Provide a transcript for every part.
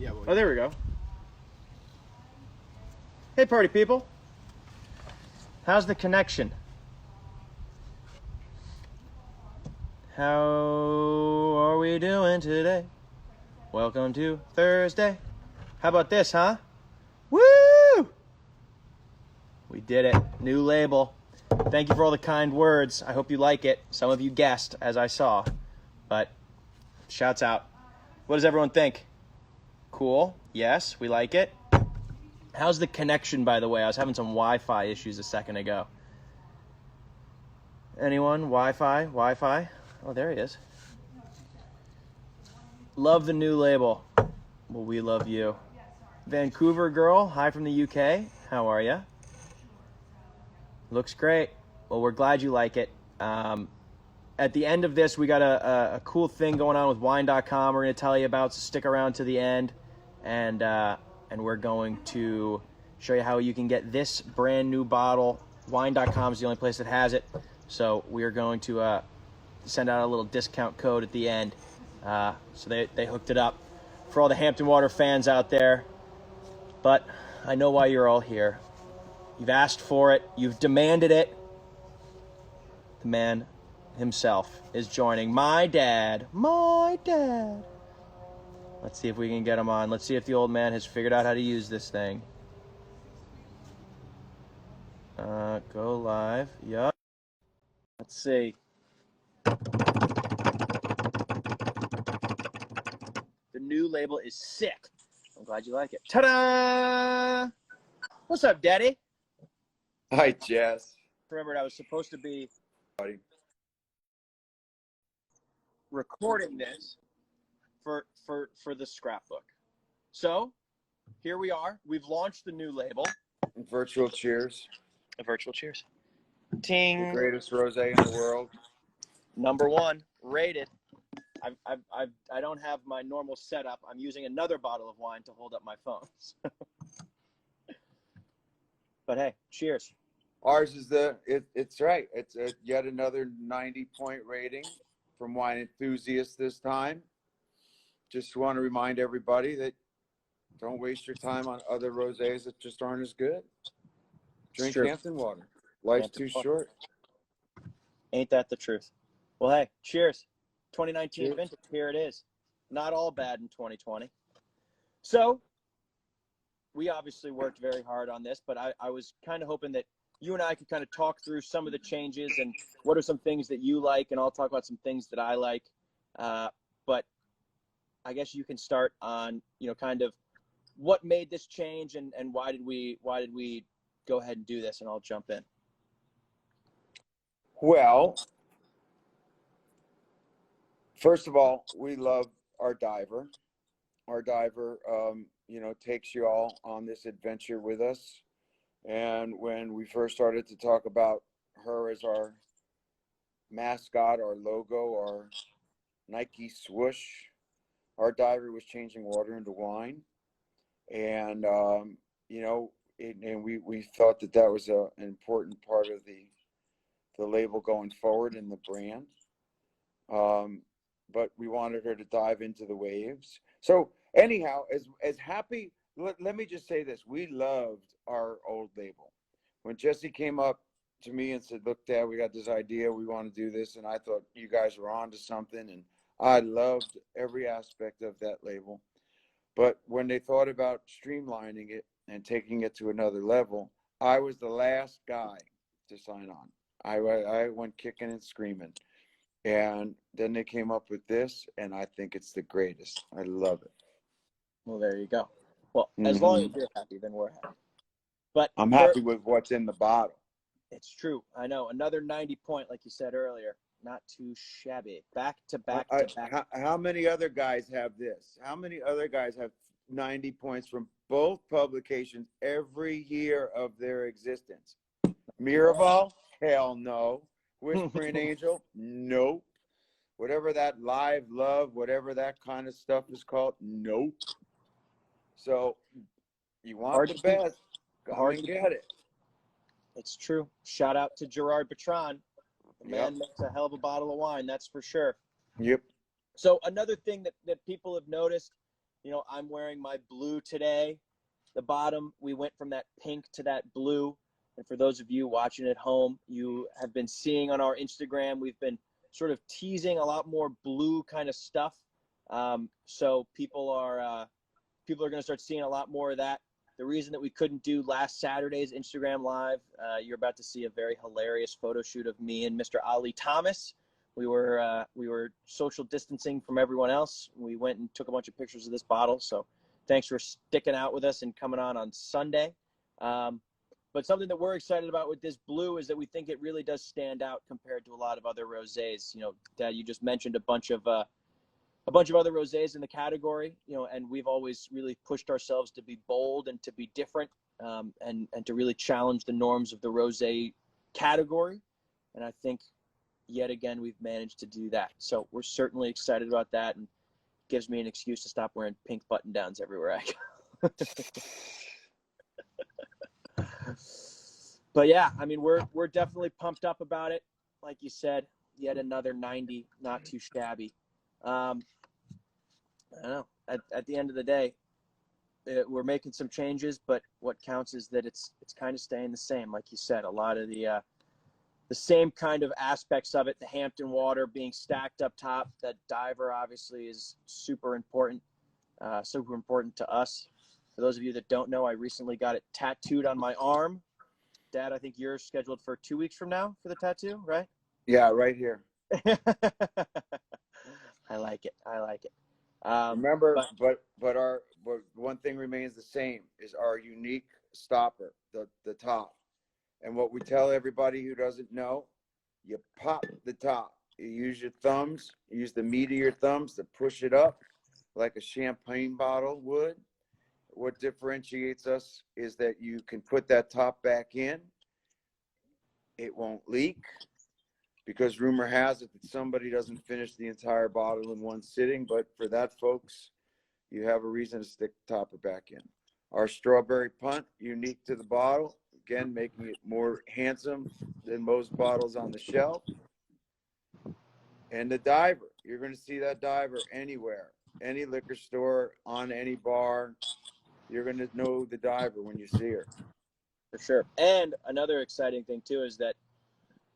Oh, there we go. Hey, party people. How's the connection? How are we doing today? Welcome to Thursday. How about this, huh? Woo! We did it. New label. Thank you for all the kind words. I hope you like it. Some of you guessed, as I saw. But shouts out. What does everyone think? Cool. Yes, we like it. How's the connection, by the way? I was having some Wi-Fi issues a second ago. Anyone? Wi-Fi? Wi-Fi? Oh, there he is. Love the new label. Well, we love you. Vancouver girl, hi from the UK. How are you? Looks great. Well, we're glad you like it. At the end of this, we got a cool thing going on with wine.com we're going to tell you about, so stick around to the end. And we're going to show you how you can get this brand new bottle. Wine.com is the only place that has it. So we are going to send out a little discount code at the end. So they hooked it up for all the Hampton Water fans out there. But I know why you're all here. You've asked for it. You've demanded it. The man himself is joining. My dad. Let's see if we can get him on. Let's see if the old man has figured out how to use this thing. Go live. Yup. Let's see. The new label is sick. I'm glad you like it. Ta-da! What's up, Daddy? Hi, Jess. Remembered I was supposed to be recording this for the scrapbook. So here we are. We've launched the new label. Virtual cheers. A virtual cheers. Ting. The greatest rosé in the world. #1 rated. I don't have my normal setup. I'm using another bottle of wine to hold up my phone. But hey, cheers. Ours is it's right. It's yet another 90-point rating from Wine Enthusiast this time. Just want to remind everybody that don't waste your time on other rosés that just aren't as good. Drink Hampton water. Life's too short. Ain't that the truth? Well, hey, cheers. 2019 Cheers. vintage, here it is. Not all bad in 2020. So we obviously worked very hard on this, but I was kind of hoping that you and I could kind of talk through some of the changes and what are some things that you like, and I'll talk about some things that I like. But I guess you can start on, kind of what made this change and why did we go ahead and do this, and I'll jump in. Well, first of all, we love our diver. Our diver, takes you all on this adventure with us. And when we first started to talk about her as our mascot, our logo, our Nike swoosh, our diver was changing water into wine. And, we thought that was an important part of the label going forward in the brand. But we wanted her to dive into the waves. So anyhow, as happy, let me just say this. We loved our old label. When Jesse came up to me and said, look, Dad, we got this idea. We want to do this. And I thought you guys were on to something. And I loved every aspect of that label. But when they thought about streamlining it and taking it to another level, I was the last guy to sign on. I went kicking and screaming. And then they came up with this, and I think it's the greatest. I love it. Well, there you go. Well, as long as you're happy, then we're happy. But I'm happy with what's in the bottle. It's true. I know. Another 90-point, like you said earlier. Not too shabby. Back to back to back. How many other guys have this? How many other guys have 90 points from both publications every year of their existence? Miraval? Hell no. Whispering Angel? Nope. Whatever that Live Love, whatever that kind of stuff is called? Nope. So you want the best, go and get it. It's true. Shout out to Gerard Bertrand. The man makes a hell of a bottle of wine, that's for sure. Yep. So another thing that people have noticed, You know, I'm wearing my blue today. The bottom, we went from that pink to that blue. And for those of you watching at home, you have been seeing on our Instagram, we've been sort of teasing a lot more blue kind of stuff. So people are going to start seeing a lot more of that. The reason that we couldn't do last Saturday's Instagram Live, you're about to see a very hilarious photo shoot of me and Mr. Ali Thomas. We were social distancing from everyone else. We went and took a bunch of pictures of this bottle. So thanks for sticking out with us and coming on Sunday. But something that we're excited about with this blue is that we think it really does stand out compared to a lot of other rosés. You know, Dad, you just mentioned a bunch of other rosés in the category, you know, and we've always really pushed ourselves to be bold and to be different, and to really challenge the norms of the rosé category. And I think yet again, we've managed to do that. So we're certainly excited about that, and gives me an excuse to stop wearing pink button downs everywhere I go. But yeah, I mean, we're definitely pumped up about it. Like you said, yet another 90, not too shabby. I don't know. At the end of the day, we're making some changes, but what counts is that it's kind of staying the same. Like you said, a lot of the same kind of aspects of it. The Hampton water being stacked up top. That diver obviously is super important to us. For those of you that don't know, I recently got it tattooed on my arm. Dad, I think you're scheduled for 2 weeks from now for the tattoo, right? Yeah, right here. I like it. Remember, but one thing remains the same is our unique stopper, the top. And what we tell everybody who doesn't know, you pop the top. You use your thumbs, you use the meat of your thumbs to push it up like a champagne bottle would. What differentiates us is that you can put that top back in. It won't leak, because rumor has it that somebody doesn't finish the entire bottle in one sitting. But for that, folks, you have a reason to stick the topper back in. Our strawberry punt, unique to the bottle, again, making it more handsome than most bottles on the shelf. And the diver, you're going to see that diver anywhere, any liquor store, on any bar. You're going to know the diver when you see her. For sure. And another exciting thing too is that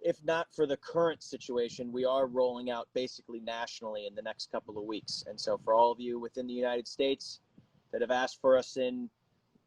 if not for the current situation, we are rolling out basically nationally in the next couple of weeks. And so for all of you within the United States that have asked for us in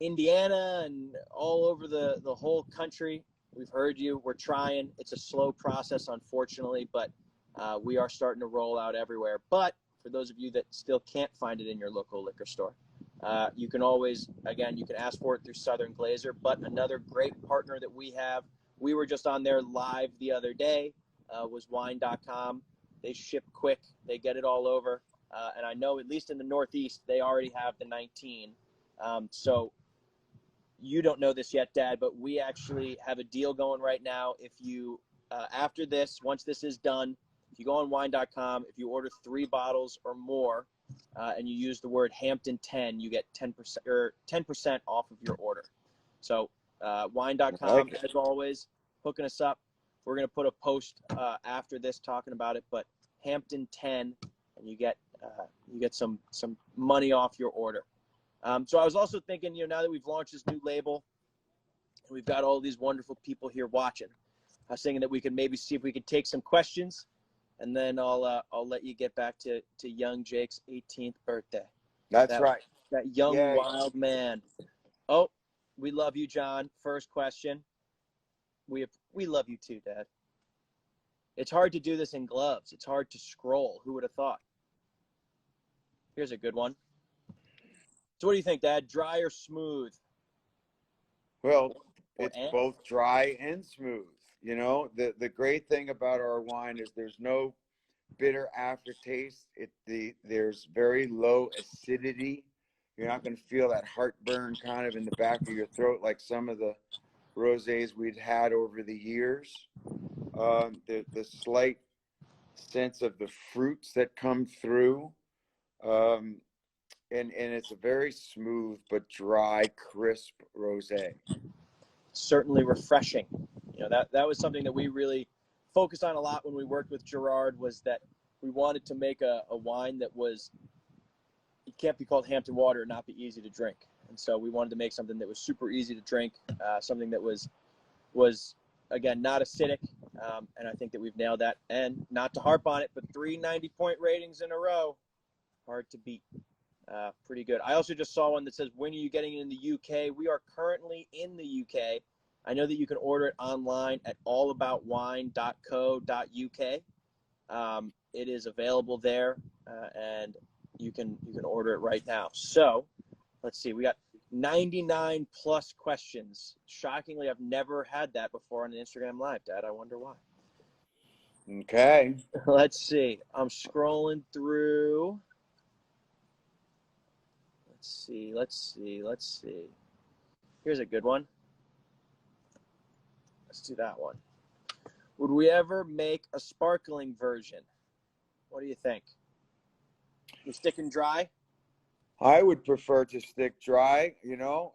Indiana and all over the whole country, we've heard you. We're trying. It's a slow process, unfortunately, but we are starting to roll out everywhere. But for those of you that still can't find it in your local liquor store, you can always, again, you can ask for it through Southern Glazer. But another great partner that we have, we were just on there live the other day, was Wine.com. They ship quick. They get it all over. And I know at least in the Northeast, they already have the 19. So you don't know this yet, Dad, but we actually have a deal going right now. If you, after this, once this is done, if you go on Wine.com, if you order 3 bottles or more, and you use the word Hampton 10, you get 10% off of your order. So Wine.com, as always, hooking us up. We're going to put a post after this talking about it, but Hampton 10, and you get some money off your order. So I was also thinking, now that we've launched this new label, and we've got all these wonderful people here watching, I was thinking that we could maybe see if we could take some questions, and then I'll let you get back to young Jake's 18th birthday. That's right. That young, wild man. Oh, we love you, John. First question. We love you too, Dad. It's hard to do this in gloves. It's hard to scroll. Who would have thought? Here's a good one. So what do you think, Dad? Dry or smooth? Well, it's both dry and smooth. The great thing about our wine is there's no bitter aftertaste. There's very low acidity. You're not going to feel that heartburn kind of in the back of your throat like some of the rosés we've had over the years. The slight sense of the fruits that come through. And it's a very smooth but dry, crisp rosé. Certainly refreshing. That was something that we really focused on a lot when we worked with Gerard, was that we wanted to make a wine that was it can't be called Hampton water and not be easy to drink. And so we wanted to make something that was super easy to drink, something that was again not acidic, and I think that we've nailed that. And not to harp on it, but 3 90-point ratings in a row, hard to beat. Pretty good. I also just saw one that says, when are you getting it in the UK? We are currently in the UK. I know that you can order it online at allaboutwine.co.uk. It is available there, and you can order it right now. So let's see. We got 99 plus questions. Shockingly, I've never had that before on an Instagram Live, Dad. I wonder why. Okay. Let's see. I'm scrolling through. Let's see. Here's a good one. Let's do that one. Would we ever make a sparkling version? What do you think? You sticking dry? I would prefer to stick dry,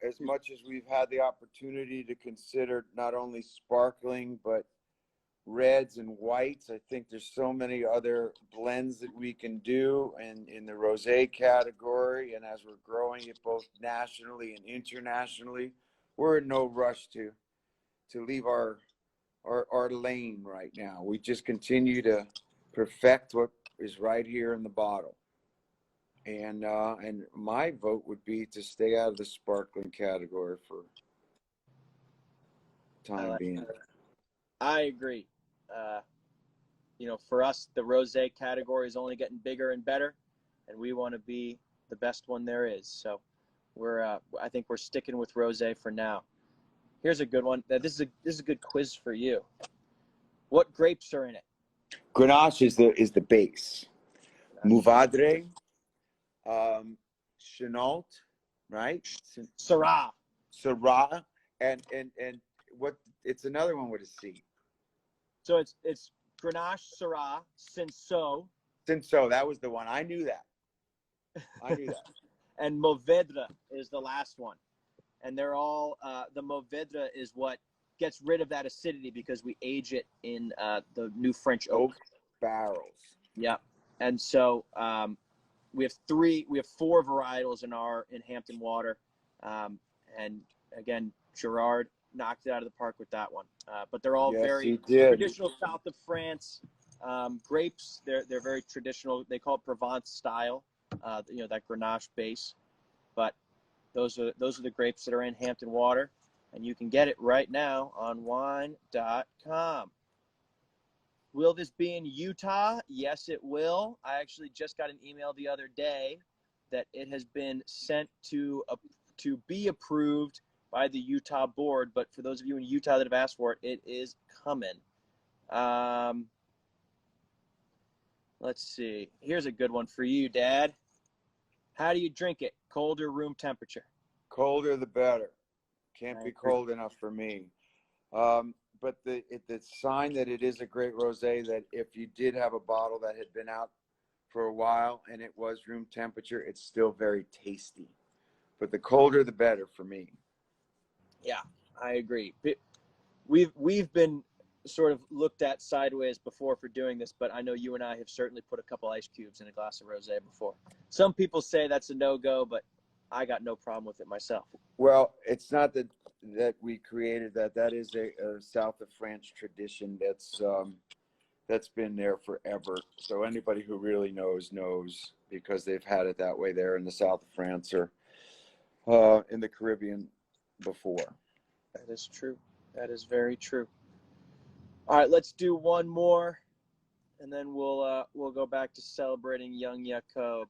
as much as we've had the opportunity to consider not only sparkling, but reds and whites. I think there's so many other blends that we can do in the rosé category. And as we're growing it both nationally and internationally, we're in no rush to leave our lane right now. We just continue to perfect what is right here in the bottle. And my vote would be to stay out of the sparkling category for time being. I agree. For us, the rosé category is only getting bigger and better, and we want to be the best one there is. So I think we're sticking with rosé for now. Here's a good one. This is a good quiz for you. What grapes are in it? Grenache is the base. Mourvedre, Chenault, right? Syrah, and what? It's another one with a C. So it's Grenache, Syrah, Cinsault. Cinsault, that was the one. I knew that. And Mourvedre is the last one. And they're all the Mourvedre is what gets rid of that acidity because we age it in the new French oak barrels. Yeah, and so we have 4 varietals in Hampton Water, and again Gerard knocked it out of the park with that one. But they're all very traditional south of France grapes. They're very traditional. They call it Provence style. That Grenache base, but those are the grapes that are in Hampton Water, and you can get it right now on wine.com. Will this be in Utah? Yes, it will. I actually just got an email the other day that it has been sent to be approved by the Utah board. But for those of you in Utah that have asked for it, it is coming. Let's see. Here's a good one for you, Dad. How do you drink it? Cold or room temperature? Colder the better. Can't be cold enough for me. But the sign that it is a great rosé, that if you did have a bottle that had been out for a while and it was room temperature, it's still very tasty. But the colder the better for me. Yeah, I agree. We've been sort of looked at sideways before for doing this, but I know you and I have certainly put a couple ice cubes in a glass of rosé before. Some people say that's a no-go, but I got no problem with it myself. Well, it's not that we created that. That is a south of France tradition that's been there forever. So anybody who really knows because they've had it that way there in the south of France or in the Caribbean before. That is true. That is very true. All right, let's do one more, and then we'll go back to celebrating young Jacob.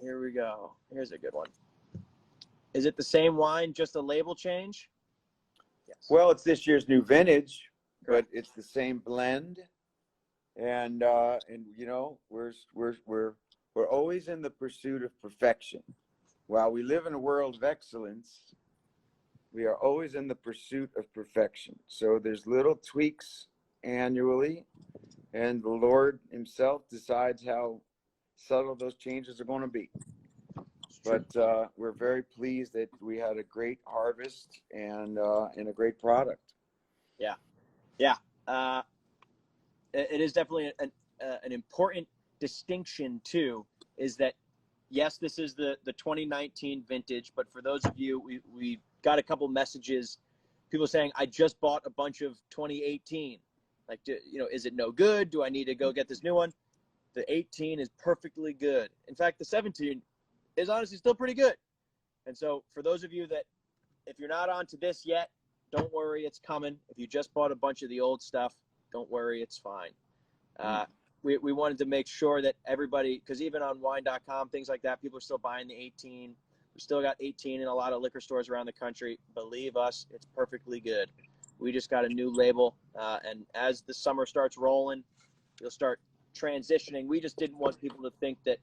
Here we go. Here's a good one. Is it the same wine, just a label change? Yes. Well, it's this year's new vintage, but it's the same blend, and we're always in the pursuit of perfection. While we live in a world of excellence, we are always in the pursuit of perfection. So there's little tweaks annually, and the Lord himself decides how subtle those changes are going to be. But we're very pleased that we had a great harvest and a great product. Yeah. It is definitely an important distinction too, is that, yes, this is the 2019 vintage, but for those of you, we got a couple messages, people saying, I just bought a bunch of 2018. Like, is it no good? Do I need to go get this new one? The 18 is perfectly good. In fact, the 17 is honestly still pretty good. And so for those of you that, if you're not onto this yet, don't worry, it's coming. If you just bought a bunch of the old stuff, don't worry, it's fine. We wanted to make sure that everybody, because even on wine.com, things like that, people are still buying the 18. We still got 18 in a lot of liquor stores around the country. Believe us, it's perfectly good. We just got a new label, and as the summer starts rolling, you'll start transitioning. We just didn't want people to think that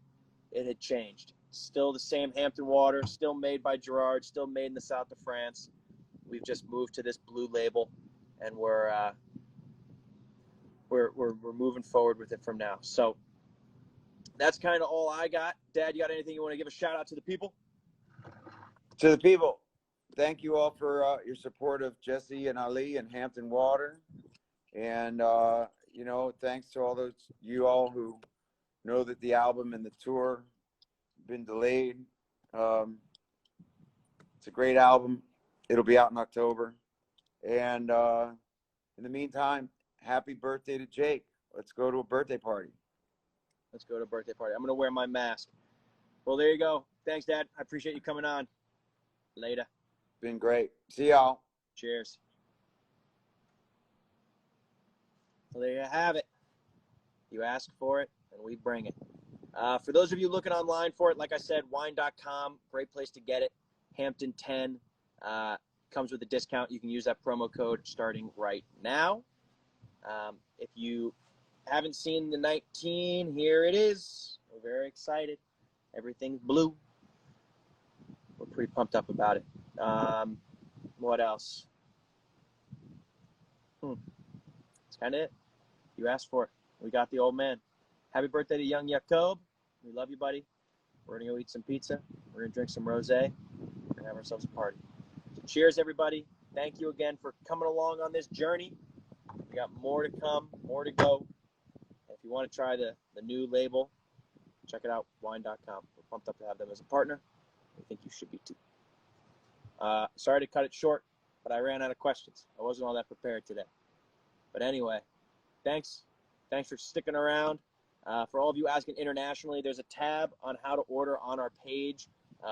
it had changed. Still the same Hampton water, still made by Gerard, still made in the south of France. We've just moved to this blue label, and we're moving forward with it from now. So that's kind of all I got. Dad, you got anything you want to give a shout out to the people? To the people, thank you all for your support of Jesse and Ali and Hampton Water. And, thanks to all those you all who know that the album and the tour have been delayed. It's a great album. It'll be out in October. And in the meantime, happy birthday to Jake. Let's go to a birthday party. Let's go to a birthday party. I'm going to wear my mask. Well, there you go. Thanks, Dad. I appreciate you coming on. Later. Been great. See y'all. Cheers. Well, there you have it. You ask for it, and we bring it. For those of you looking online for it, like I said, wine.com, great place to get it. Hampton 10 comes with a discount. You can use that promo code starting right now. If you haven't seen the 19, here it is. We're very excited. Everything's blue. We're pretty pumped up about it. What else? That's kind of it. You asked for it. We got the old man. Happy birthday to young Jacob. We love you, buddy. We're going to go eat some pizza. We're going to drink some rosé. We're going to have ourselves a party. So cheers, everybody. Thank you again for coming along on this journey. We got more to come, more to go. If you want to try the new label, check it out, wine.com. We're pumped up to have them as a partner. I think you should be too. Sorry to cut it short, but I ran out of questions. I wasn't all that prepared today. But anyway, thanks. Thanks for sticking around. For all of you asking internationally, there's a tab on how to order on our page.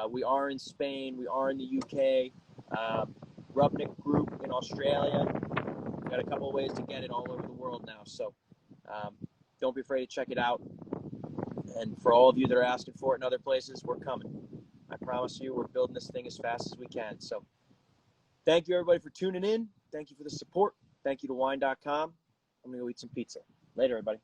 We are in Spain. We are in the UK. Rubnik Group in Australia. We've got a couple of ways to get it all over the world now. So don't be afraid to check it out. And for all of you that are asking for it in other places, we're coming. I promise you, we're building this thing as fast as we can. So thank you, everybody, for tuning in. Thank you for the support. Thank you to wine.com. I'm going to go eat some pizza. Later, everybody.